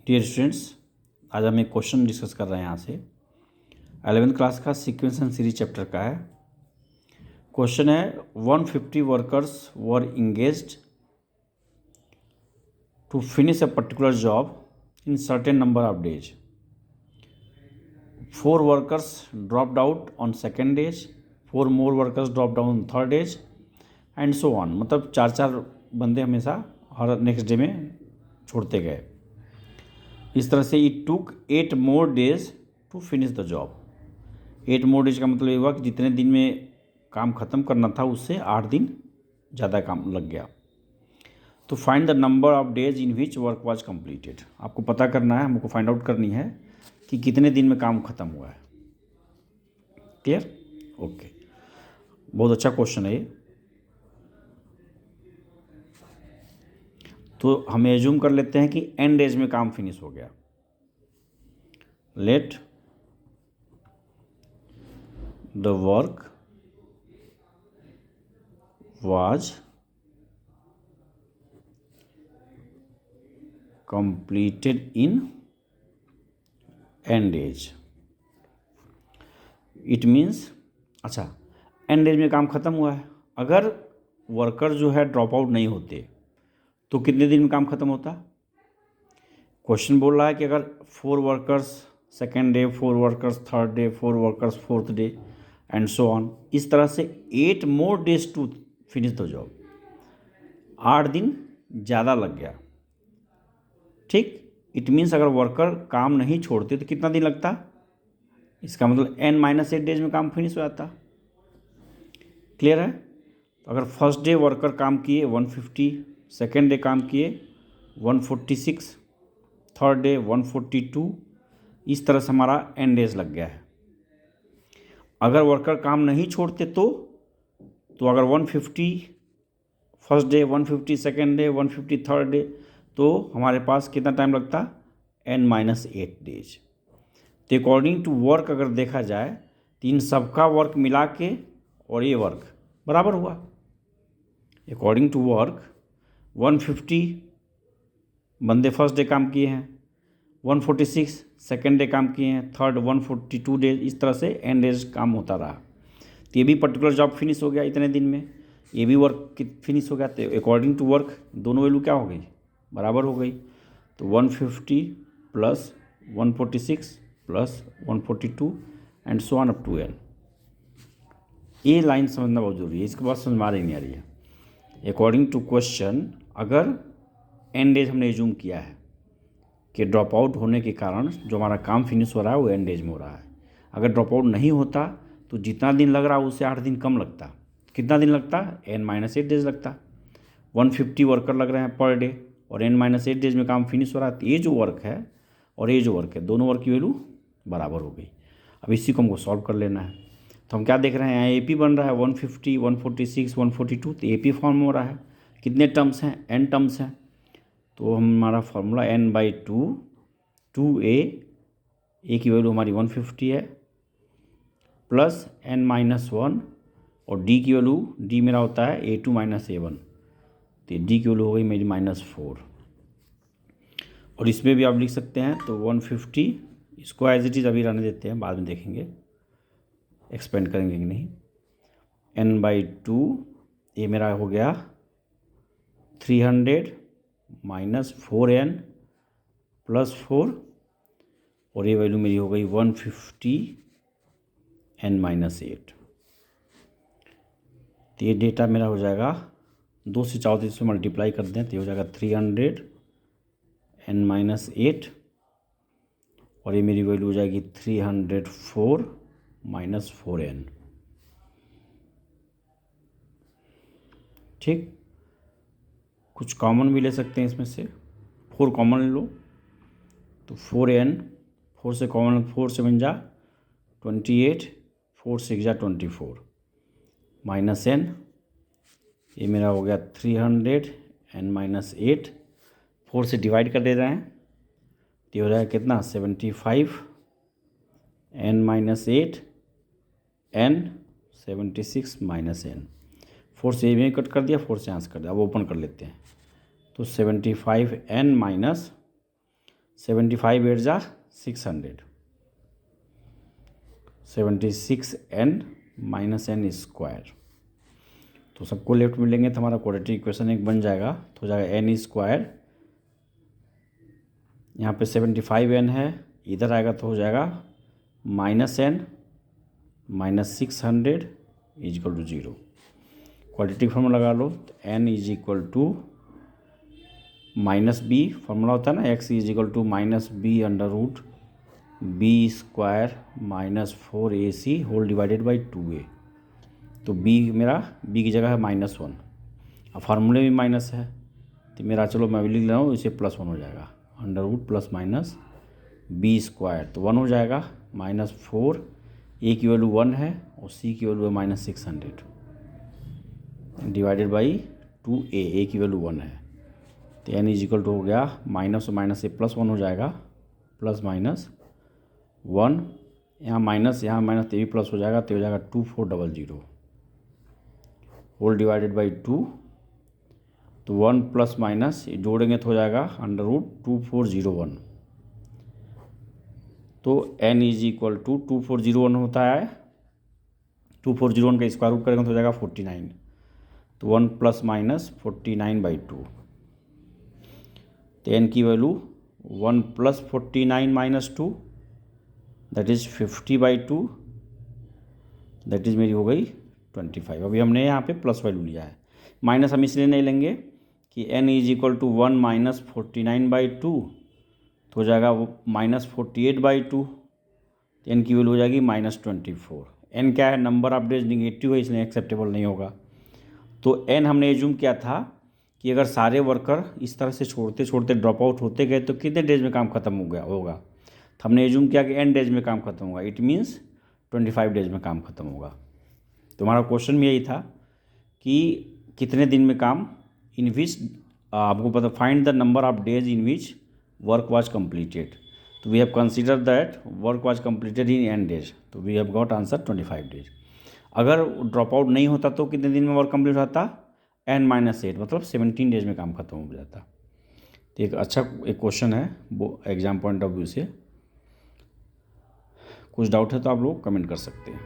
Dear students, आज हम एक क्वेश्चन डिस्कस कर रहे हैं यहाँ से 11th क्लास का सीक्वेंस एंड सीरीज चैप्टर का है। क्वेश्चन है 150 workers were engaged to finish a particular job in certain number of days. 4 workers dropped out on second days, 4 more workers dropped out on third days and so on. मतलब चार बंदे हमेशा हर next day में छोड़ते गए। इस तरह से it took 8 more days to finish the job. 8 more days का मतलब ये हुआ कि जितने दिन में काम ख़त्म करना था उससे 8 दिन ज़्यादा काम लग गया। तो find the number of days in which work was completed. आपको पता करना है, हमको फाइंड आउट करनी है कि कितने दिन में काम ख़त्म हुआ है। क्लियर? ओके, बहुत अच्छा क्वेश्चन है ये। तो हम एज्यूम कर लेते हैं कि एन डेज में काम फिनिश हो गया। Let the work was completed in n days। It means अच्छा, n डेज में काम ख़त्म हुआ है। अगर वर्कर जो है ड्रॉप आउट नहीं होते तो कितने दिन में काम ख़त्म होता? क्वेश्चन बोल रहा है कि अगर 4 workers second day, 4 workers third day, 4 workers fourth day and so on, इस तरह से 8 more days to finish the job. 8 दिन ज़्यादा लग गया। ठीक, इट मीन्स अगर वर्कर काम नहीं छोड़ते तो कितना दिन लगता? इसका मतलब n-8 डेज में काम फिनिश हो जाता। क्लियर है? तो अगर फर्स्ट डे वर्कर काम किए 150, सेकेंड डे काम किए 146, थर्ड डे 142, इस तरह से हमारा n डेज लग गया है। अगर वर्कर काम नहीं छोड़ते तो अगर 150 first day, 150 second day, 150 third day, तो हमारे पास कितना टाइम लगता? n-8 days. तो अकॉर्डिंग टू वर्क अगर देखा जाए तो इन सबका वर्क मिला के और ये वर्क बराबर हुआ। अकॉर्डिंग टू वर्क 150 बंदे फर्स्ट डे काम किए हैं, 146 सेकेंड डे काम किए हैं, थर्ड 142 डेज, इस तरह से n डेज काम होता रहा। तो ये भी पर्टिकुलर जॉब फिनिश हो गया इतने दिन में, ये भी वर्क फिनिश हो गया। तो अकॉर्डिंग टू वर्क दोनों वैल्यू क्या हो गई? बराबर हो गई। तो 150 plus 146 plus 142 and so on up to n। ये लाइन समझना बहुत जरूरी है, इसके बाद समझ में आ रही नहीं आ रही है। अकॉर्डिंग टू क्वेश्चन अगर n डेज हमने एज्यूम किया है कि ड्रॉप आउट होने के कारण जो हमारा काम फिनिश हो रहा है वो n डेज में हो रहा है। अगर ड्रॉप आउट नहीं होता तो जितना दिन लग रहा है उससे 8 दिन कम लगता। कितना दिन लगता? n-8 डेज लगता। 150 वर्कर लग रहे हैं पर डे और n-8 डेज में काम फिनिश हो रहा है। तो ये जो वर्क है और ये जो वर्क है, दोनों वर्क की वैल्यू बराबर हो गई। अब इसी को हमको सॉल्व कर लेना है। तो हम क्या देख रहे हैं, ए पी बन रहा है 150, 146, 142। तो ए पी फॉर्म हो रहा है। कितने टर्म्स हैं? n टर्म्स हैं। तो हमारा फॉर्मूला n/2, 2a की वैल्यू हमारी 150 है, प्लस n-1 और d की वैल्यू, d मेरा होता है a2 - a1, तो d की वैल्यू हो गई मेरी -4। और इसमें भी आप लिख सकते हैं। तो 150 इसको एज इट इज़ अभी रहने देते हैं, बाद में देखेंगे एक्सपेंड करेंगे कि नहीं। n/2 ये मेरा हो गया 300 - 4n + 4 और ये वैल्यू मेरी हो गई 150 n-8। तो ये डेटा मेरा हो जाएगा 2 से 4 दिन से मल्टीप्लाई कर दें तो ये हो जाएगा 300 n-8 और ये मेरी वैल्यू हो जाएगी 304 - 4n। ठीक, कुछ कॉमन भी ले सकते हैं इसमें से, 4 कॉमन ले लो तो 4n, 4 से कॉमन, 4 से बन जा 28, 4 6 जा 24 -n, ये मेरा हो गया 300 n-8, 4 से डिवाइड कर दे रहे हैं तो हो जाएगा कितना? 75 n-8 n 76 -n। 4 से में कट कर दिया, 4 से यहाँ से कर दिया। अब ओपन कर लेते हैं तो 75n - 75 8 जा 600, 76n माइनस एन स्क्वायर। तो सबको लेफ्ट मिलेंगे तो हमारा क्वाड्रेटिक इक्वेशन एक बन जाएगा। तो हो जाएगा एन स्क्वायर, यहाँ पे 75n है, इधर आएगा तो हो जाएगा minus n minus 600 is equal to 0। Quadratic formula लगा लो तो n is equal to minus b, formula होता है ना x is equal to minus b under root b square minus 4ac whole divided by 2a। तो b मेरा b की जगह है -1, अब फार्मूले में माइनस है तो मेरा, चलो मैं भी लिख रहा हूँ, इसे +1 हो जाएगा under root plus minus b square, तो 1 हो जाएगा -4, a की वैल्यू 1 है और c की वैल्यू है -600 डिवाइडेड बाई 2a, a की वैल्यू 1 है। तो n इज इक्वल टू हो गया माइनस और माइनस से +1 हो जाएगा, प्लस माइनस 1, यहाँ माइनस तो भी प्लस हो जाएगा, तो हो जाएगा 2400 होल डिवाइडेड बाई 2। तो 1 प्लस माइनस जोड़ेंगे तो हो जाएगा अंडर रूट 2401। तो n इज इक्वल टू 2401 होता है, 2401 का स्क्वायर रूट करेंगे तो हो जाएगा 49। तो 1 प्लस माइनस 49/2। तो n की value 1 plus 49 minus 2 that is 50/2, that is मेरी हो गई 25। अभी हमने यहाँ पे प्लस वैल्यू लिया है, माइनस हम इसलिए नहीं लेंगे कि n is equal to 1 minus 49/2 तो हो जाएगा -48/2। n की वैल्यू हो जाएगी -24। n क्या है, नंबर ऑफ डेज निगेटिव है, इसलिए एक्सेप्टेबल नहीं होगा। तो n हमने एज्यूम किया था कि अगर सारे वर्कर इस तरह से छोड़ते छोड़ते ड्रॉप आउट होते गए तो कितने डेज में काम खत्म हो गया होगा। तो हमने एज्यूम किया कि n डेज में काम खत्म होगा, इट मीन्स 25 डेज में काम खत्म होगा। तो हमारा क्वेश्चन में यही था कि कितने दिन में काम, इन विच आपको पता, find the number of days in which work was completed. तो we have consider that work was completed in n days, तो we have got answer 25 days. अगर ड्रॉप आउट नहीं होता तो कितने दिन में वर्क कंप्लीट होता, n-8, मतलब 17 डेज में काम खत्म हो जाता। तो एक अच्छा एक क्वेश्चन है वो एग्जाम पॉइंट ऑफ व्यू से। कुछ डाउट है तो आप लोग कमेंट कर सकते हैं।